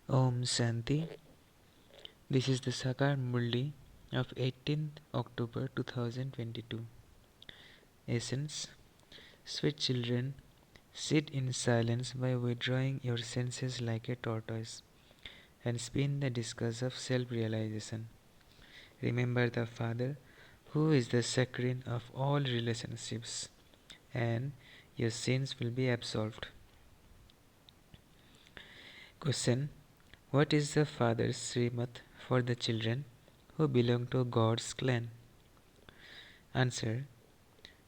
Om Shanti. This is the Sakar Murli of 18th October 2022. Essence. Sweet children, sit in silence by withdrawing your senses like a tortoise and spin the discus of self realization. Remember the Father, who is the saccharine of all relationships, and your sins will be absolved. Question. What is the Father's Srimat for the children who belong to God's clan? Answer.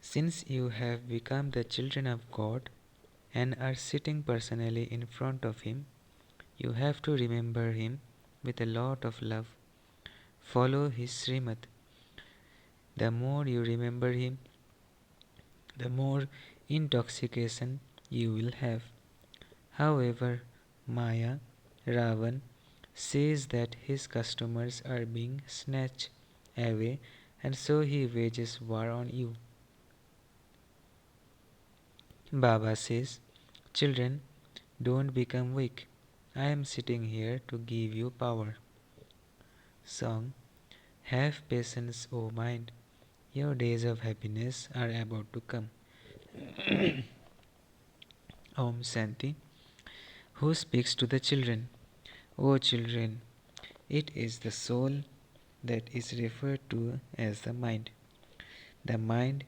Since you have become the children of God and are sitting personally in front of Him, you have to remember Him with a lot of love. Follow His Srimad. The more you remember Him, the more intoxication you will have. However, Maya, Ravan, says that his customers are being snatched away, and so he wages war on you. Baba says, children, don't become weak. I am sitting here to give you power. Song. Have patience, O mind. Your days of happiness are about to come. Om Shanti. Who speaks to the children? O children, it is the soul that is referred to as the mind. The mind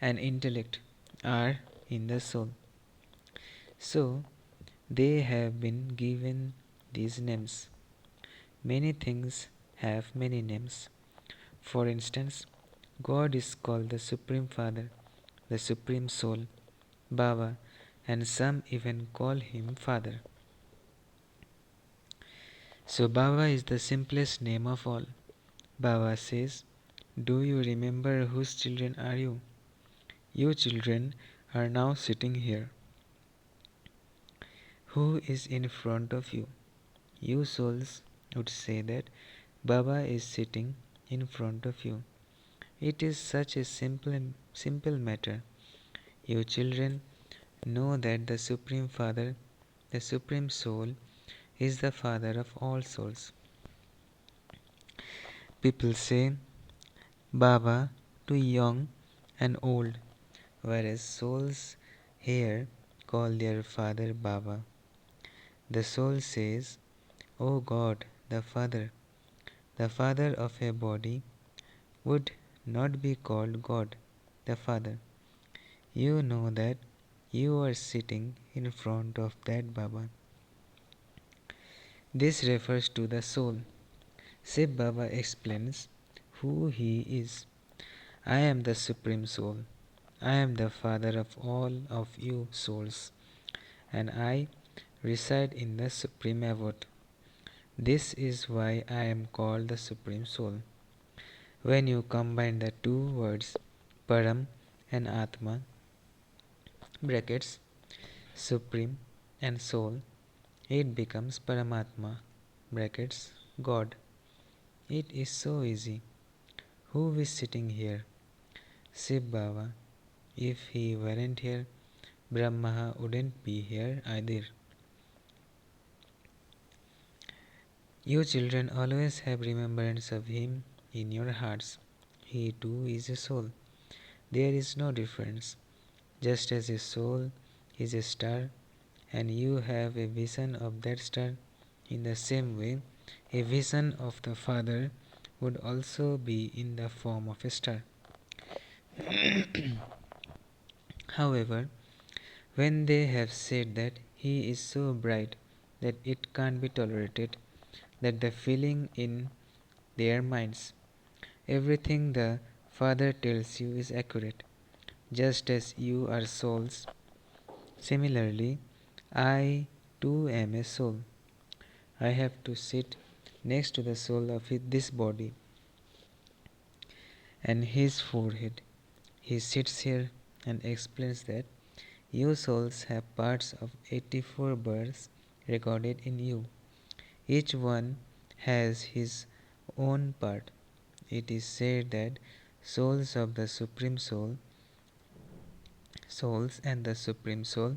and intellect are in the soul. So, they have been given these names. Many things have many names. For instance, God is called the Supreme Father, the Supreme Soul, Baba, and some even call him Father. So Baba is the simplest name of all. Baba says, do you remember whose children are you? You children are now sitting here. Who is in front of you? You souls would say that Baba is sitting in front of you. It is such a simple matter. You children know that the Supreme Father, the Supreme Soul, is the Father of all souls. People say Baba to young and old, whereas souls here call their Father Baba. The soul says, O God, the Father of a body, would not be called God, the Father. You know that you are sitting in front of that Baba. This refers to the soul. Shiv Baba explains who he is. I am the Supreme Soul. I am the Father of all of you souls, and I reside in the Supreme Abode. This is why I am called the Supreme Soul. When you combine the two words Param and Atma brackets Supreme and Soul, it becomes Paramatma brackets God. It is so easy. Who is sitting here? Shiv Baba. If he weren't here, Brahma wouldn't be here either. You children always have remembrance of him in your hearts. He too is a soul. There is no difference. Just as a soul is a star and you have a vision of that star, in the same way, a vision of the Father would also be in the form of a star. However, when they have said that he is so bright that it can't be tolerated, that the feeling in their minds, everything the Father tells you is accurate, just as you are souls. Similarly, I too am a soul. I have to sit next to the soul of this body and his forehead. He sits here and explains that you souls have parts of 84 births recorded in you. Each one has his own part. It is said that souls of the Supreme Soul, souls and the Supreme Soul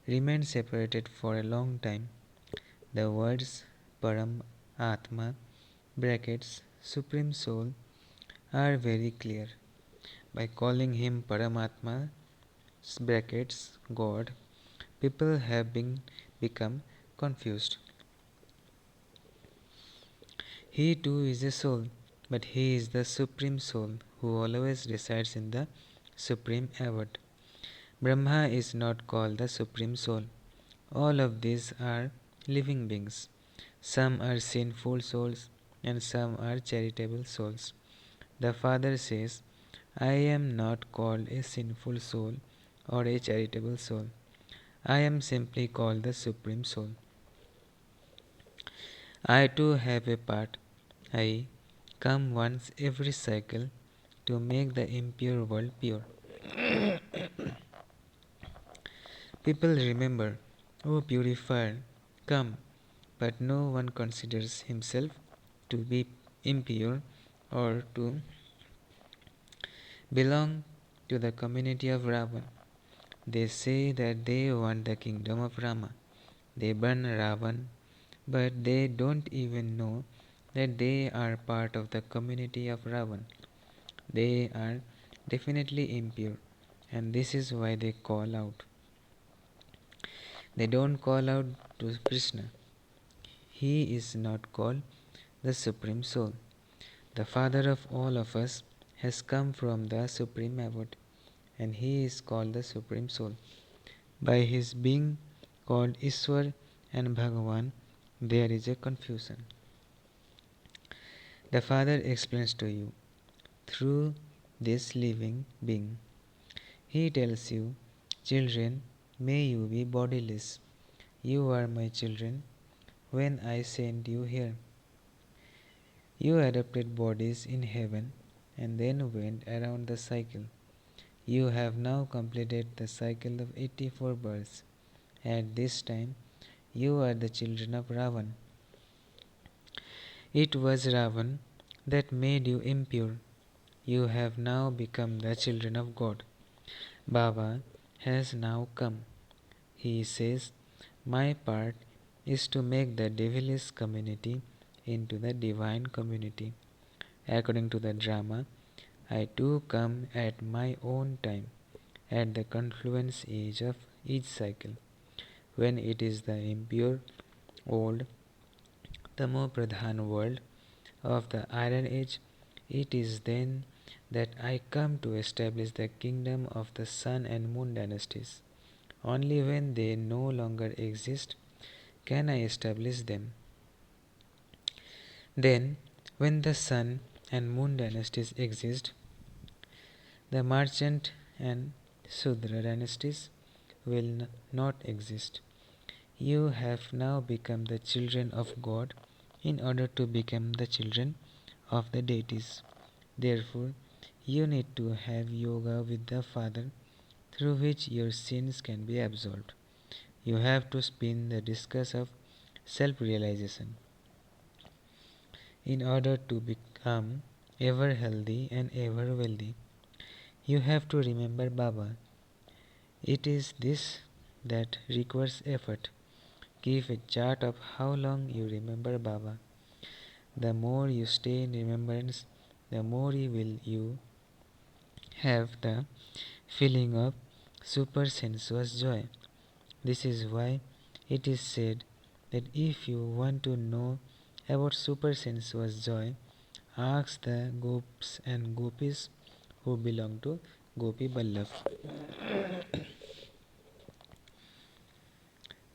remain separated for a long time. The words Param Atma brackets Supreme Soul are very clear. By calling him Paramatma brackets God, people have become confused. He too is a soul, but he is the Supreme Soul who always resides in the Supreme Abode. Brahma is not called the Supreme Soul. All of these are living beings. Some are sinful souls and some are charitable souls. The Father says, I am not called a sinful soul or a charitable soul. I am simply called the Supreme Soul. I too have a part. I come once every cycle to make the impure world pure. People remember, O purifier, come, but no one considers himself to be impure or to belong to the community of Ravan. They say that they want the kingdom of Rama. They burn Ravan, but they don't even know that they are part of the community of Ravan. They are definitely impure, and this is why they call out. They don't call out to Krishna. He is not called the Supreme Soul. The Father of all of us has come from the Supreme Abode, and he is called the Supreme Soul. By his being called Ishwar and Bhagavan, there is a confusion. The Father explains to you through this living being. He tells you, children, may you be bodiless. You are my children when I sent you here. You adopted bodies in heaven and then went around the cycle. You have now completed the cycle of 84 births. At this time, you are the children of Ravan. It was Ravan that made you impure. You have now become the children of God. Baba has now come. He says, my part is to make the devilish community into the divine community. According to the drama, I too come at my own time, at the confluence age of each cycle, when it is the impure, old, Tamo Pradhan world of the Iron Age. It is then that I come to establish the kingdom of the Sun and Moon dynasties. Only when they no longer exist can I establish them. Then, when the Sun and Moon dynasties exist, the merchant and Sudra dynasties will not exist. You have now become the children of God in order to become the children of the deities. Therefore, you need to have yoga with the Father through which your sins can be absolved. You have to spin the discus of self realization in order to become ever healthy and ever wealthy. You have to remember Baba. It is this that requires effort. Keep a chart of how long you remember Baba. The more you stay in remembrance, the more you have the feeling of super sensuous joy. This is why it is said that if you want to know about super sensuous joy, ask the gops and gopis who belong to Gopi Ballabh.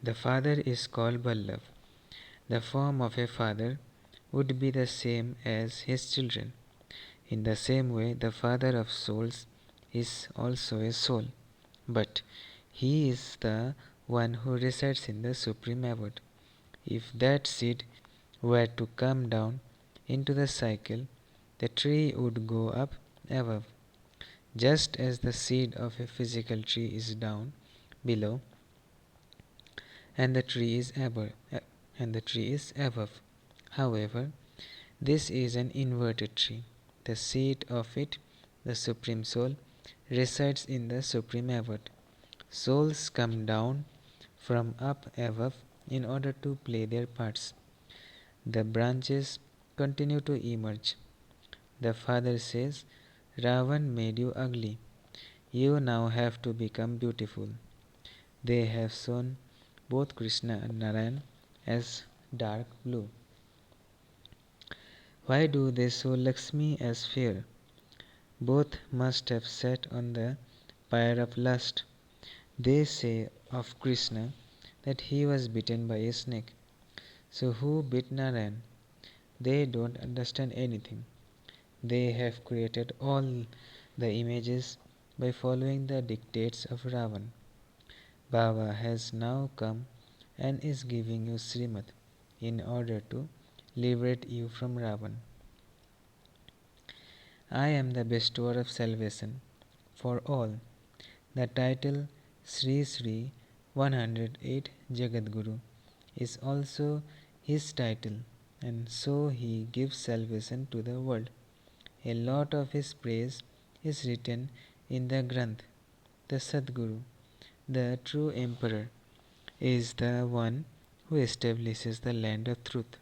The father is called Ballabh. The form of a father would be the same as his children. In the same way, the Father of souls is also a soul, but he is the one who resides in the Supreme Abode. If that seed were to come down into the cycle, the tree would go up above. Just as the seed of a physical tree is down below and the tree is above. However, this is an inverted tree. The seat of it, the Supreme Soul, resides in the Supreme Abode. Souls come down from up above in order to play their parts. The branches continue to emerge. The father says, Ravan made you ugly. You now have to become beautiful. They have shown both Krishna and Narayan as dark blue. Why do they show Lakshmi as fair? Both must have sat on the pyre of lust. They say of Krishna that he was bitten by a snake. So who bit Narayan? They don't understand anything. They have created all the images by following the dictates of Ravan. Baba has now come and is giving you Srimad in order to liberate you from Ravan. I am the bestower of salvation for all. The title Sri Sri 108 Jagadguru is also his title, and so he gives salvation to the world. A lot of his praise is written in the Granth. The Sadguru, the true emperor, is the one who establishes the land of truth.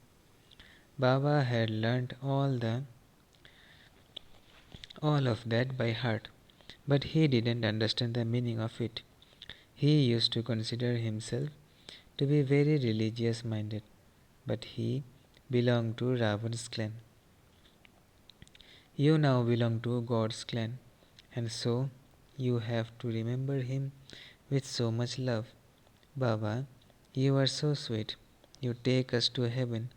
Baba had learnt all of that by heart, but he didn't understand the meaning of it. He used to consider himself to be very religious minded, but he belonged to Ravan's clan. You now belong to God's clan, and so you have to remember him with so much love. Baba, you are so sweet. You take us to heaven.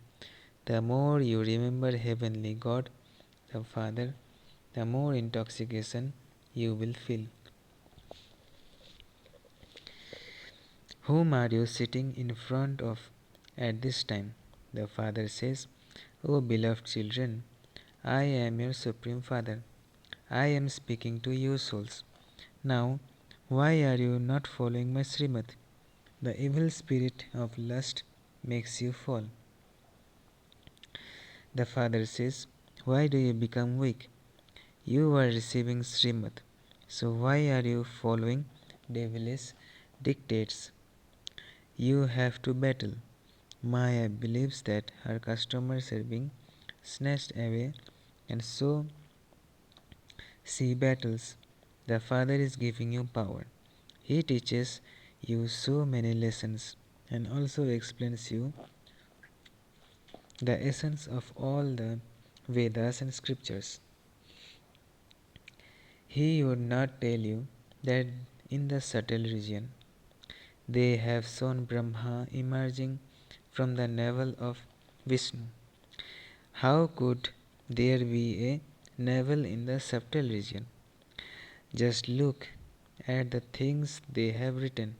The more you remember Heavenly God, the Father, the more intoxication you will feel. Whom are you sitting in front of at this time? The Father says, O beloved children, I am your Supreme Father. I am speaking to you souls. Now, why are you not following my Srimad? The evil spirit of lust makes you fall. The Father says, why do you become weak? You are receiving Srimad. So why are you following devilish dictates? You have to battle. Maya believes that her customers are being snatched away, and so she battles. The Father is giving you power. He teaches you so many lessons and also explains you the essence of all the Vedas and scriptures. He would not tell you that in the subtle region they have shown Brahma emerging from the navel of Vishnu. How could there be a navel in the subtle region? Just look at the things they have written.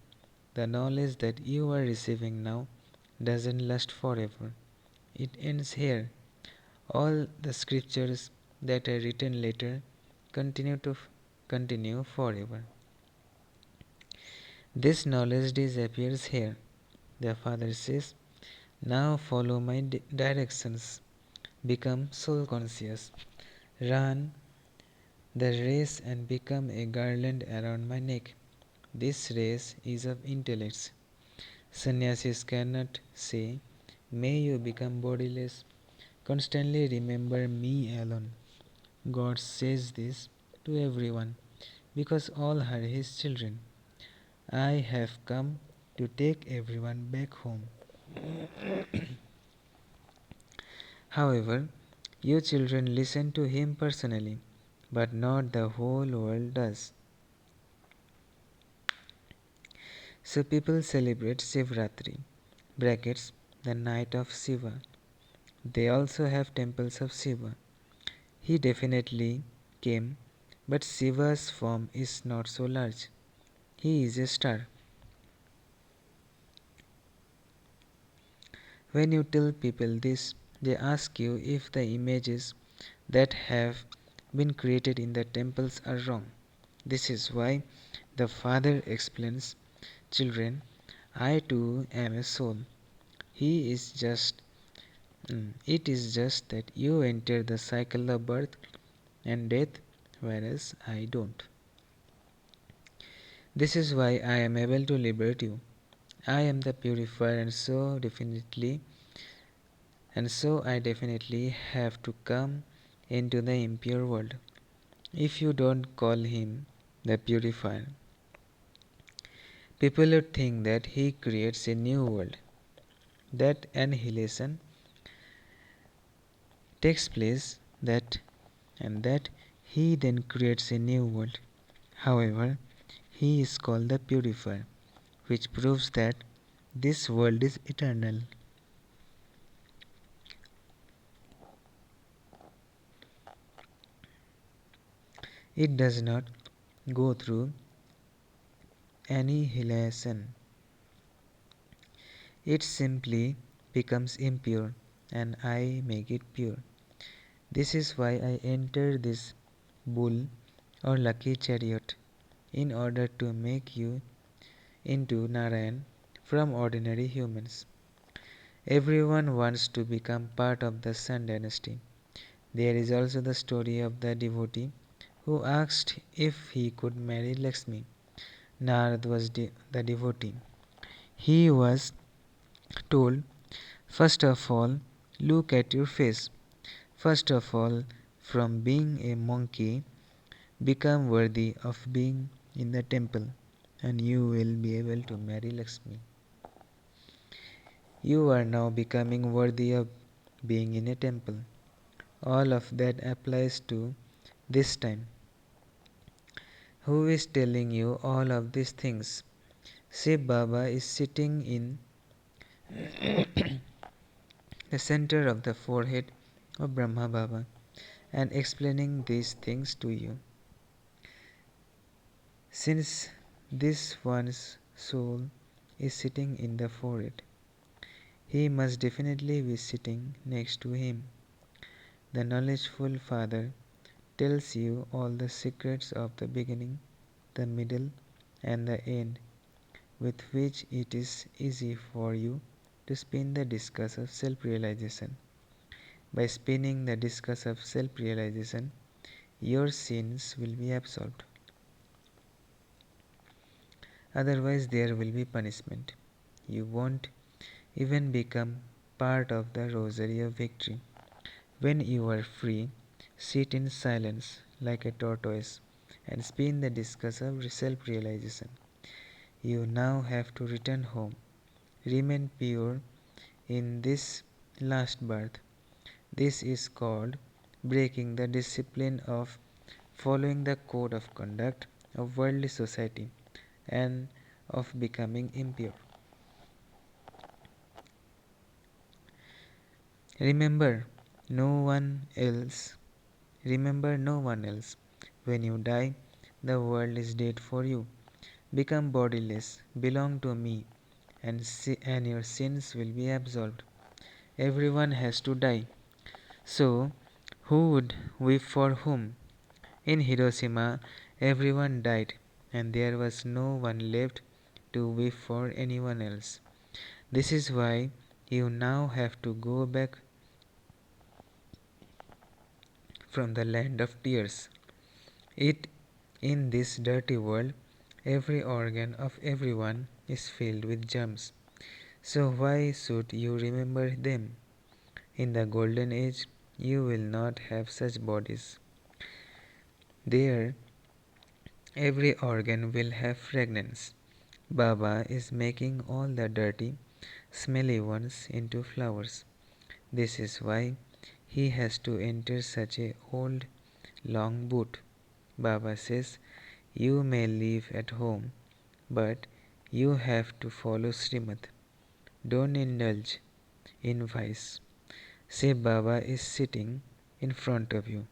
The knowledge that you are receiving now doesn't last forever. It ends here. All the scriptures that are written later continue forever. This knowledge disappears here. The Father says, now follow my directions. Become soul conscious. Run the race and become a garland around my neck. This race is of intellects. Sannyasis cannot say, may you become bodiless. Constantly remember me alone. God says this to everyone because all are his children. I have come to take everyone back home. However, you children listen to him personally, but not the whole world does. So people celebrate Shivratri, brackets, the night of Shiva. They also have temples of Shiva. He definitely came, but Shiva's form is not so large. He is a star. When you tell people this, they ask you if the images that have been created in the temples are wrong. This is why the Father explains, children, I too am a soul. He is just it is just that you enter the cycle of birth and death, whereas I don't. This is why I am able to liberate you. I am the purifier, and so I definitely have to come into the impure world. If you don't call him the purifier, people would think that he creates a new world. That annihilation takes place, that he then creates a new world. However, he is called the purifier, which proves that this world is eternal. It does not go through annihilation. It simply becomes impure, and I make it pure. This is why I enter this bull or lucky chariot, in order to make you into Narayan from ordinary humans. Everyone wants to become part of the Sun dynasty. There is also the story of the devotee who asked if he could marry Lakshmi. Narad was the devotee. He was told, first of all, look at your face. First of all, from being a monkey, become worthy of being in the temple, and you will be able to marry Lakshmi. You are now becoming worthy of being in a temple. All of that applies to this time. Who is telling you all of these things? Shiv Baba is sitting in the center of the forehead of Brahma Baba and explaining these things to you. Since this one's soul is sitting in the forehead, he must definitely be sitting next to him. The knowledgeful Father tells you all the secrets of the beginning, the middle, and the end, with which it is easy for you to spin the discus of self realization. By spinning the discus of self realization, your sins will be absolved. Otherwise, there will be punishment. You won't even become part of the rosary of victory. When you are free, sit in silence like a tortoise and spin the discus of self realization. You now have to return home. Remain pure in this last birth. This is called breaking the discipline of following the code of conduct of worldly society and of becoming impure. Remember no one else. Remember no one else. When you die, the world is dead for you. Become bodiless, belong to me, and your sins will be absolved. Everyone has to die. So, who would weep for whom? In Hiroshima, everyone died, and there was no one left to weep for anyone else. This is why you now have to go back from the land of tears. It in this dirty world, every organ of everyone is filled with germs. So why should you remember them? In the golden age, you will not have such bodies. There, every organ will have fragrance. Baba is making all the dirty, smelly ones into flowers. This is why he has to enter such a old, long boot. Baba says, you may live at home, but you have to follow Srimad. Don't indulge in vice. Say Baba is sitting in front of you,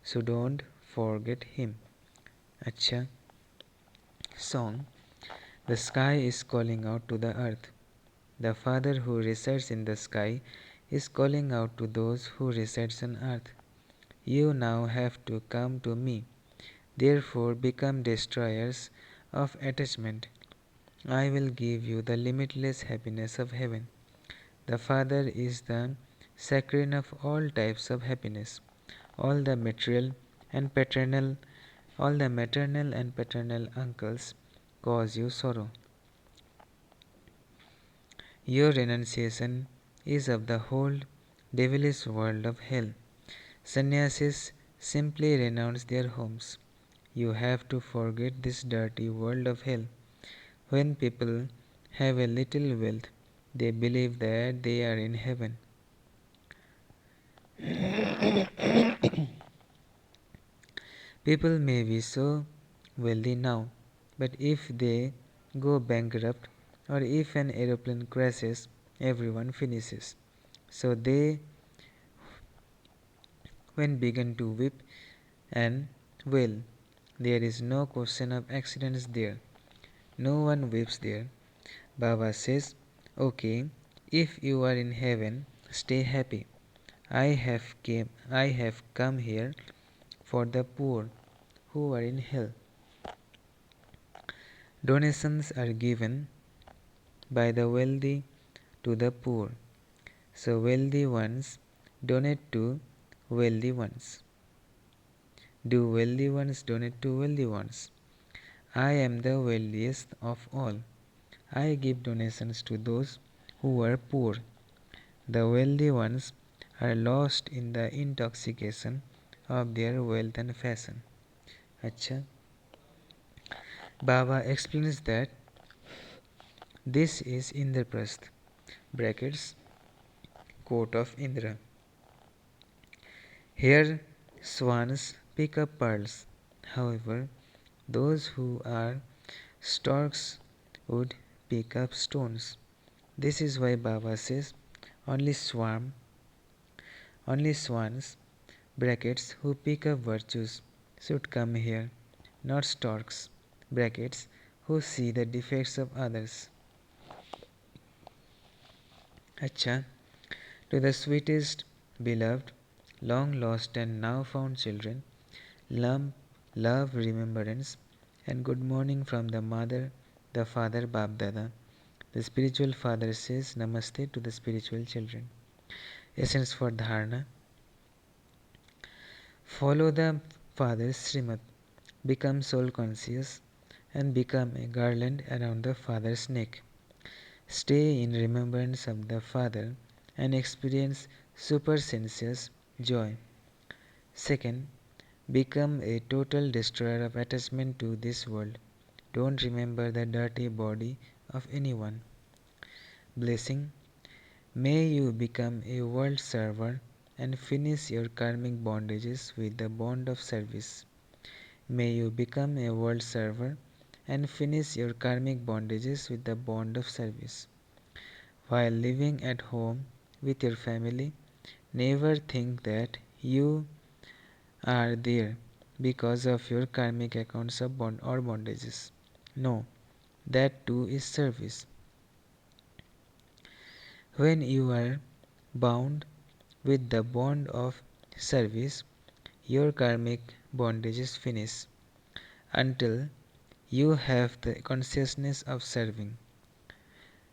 so don't forget him. Acha. Song. The sky is calling out to the earth. The Father who resides in the sky is calling out to those who reside on earth. You now have to come to me. Therefore become destroyers of attachment. I will give you the limitless happiness of heaven. The Father is the saccharine of all types of happiness. All the material and paternal all the maternal and paternal uncles cause you sorrow. Your renunciation is of the whole devilish world of hell. Sannyasis simply renounce their homes. You have to forget this dirty world of hell. When people have a little wealth, they believe that they are in heaven. People may be so wealthy now, but if they go bankrupt or if an aeroplane crashes, everyone finishes. So they when began to weep and wail. There is no question of accidents there. No one weeps there. Baba says, okay, if you are in heaven, stay happy. I have come here for the poor who are in hell. Donations are given by the wealthy to the poor. So wealthy ones donate to wealthy ones. Do wealthy ones donate to wealthy ones? I am the wealthiest of all. I give donations to those who are poor. The wealthy ones are lost in the intoxication of their wealth and fashion. Acha. Baba explains that this is Indraprasth brackets court of Indra. Here swans pick up pearls. However, those who are storks would pick up stones. This is why Baba says only only swans brackets who pick up virtues should come here, not storks brackets who see the defects of others. Acha, to the sweetest, beloved, long lost and now found children, love, remembrance, and good morning from the mother, the father, Bab Dada. The spiritual father says Namaste to the spiritual children. Essence for Dharana. Follow the father's Srimad. Become soul conscious and become a garland around the father's neck. Stay in remembrance of the father and experience supersensuous joy. Second, become a total destroyer of attachment to this world. Don't remember the dirty body of anyone. Blessing. May you become a world server and finish your karmic bondages with the bond of service. May you become a world server and finish your karmic bondages with the bond of service. While living at home with your family, never think that you are there because of your karmic accounts of bond or bondages. No, that too is service. When you are bound with the bond of service, your karmic bondages finish until you have the consciousness of serving.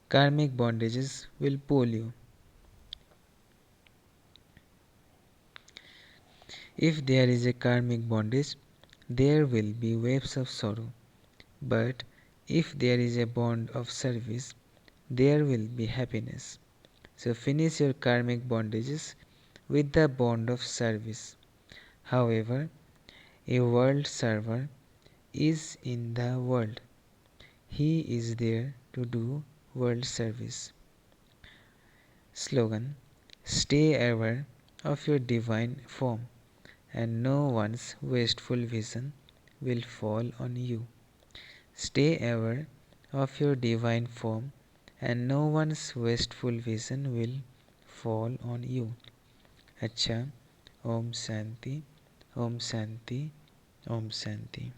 Karmic bondages will pull you. If there is a karmic bondage, there will be waves of sorrow. But if there is a bond of service, there will be happiness. So finish your karmic bondages with the bond of service. However, a world server is in the world. He is there to do world service. Slogan. Stay aware of your divine form, and no one's wasteful vision will fall on you. Stay aware of your divine form, and no one's wasteful vision will fall on you. Acha. Om Shanti, Om Shanti, Om Shanti.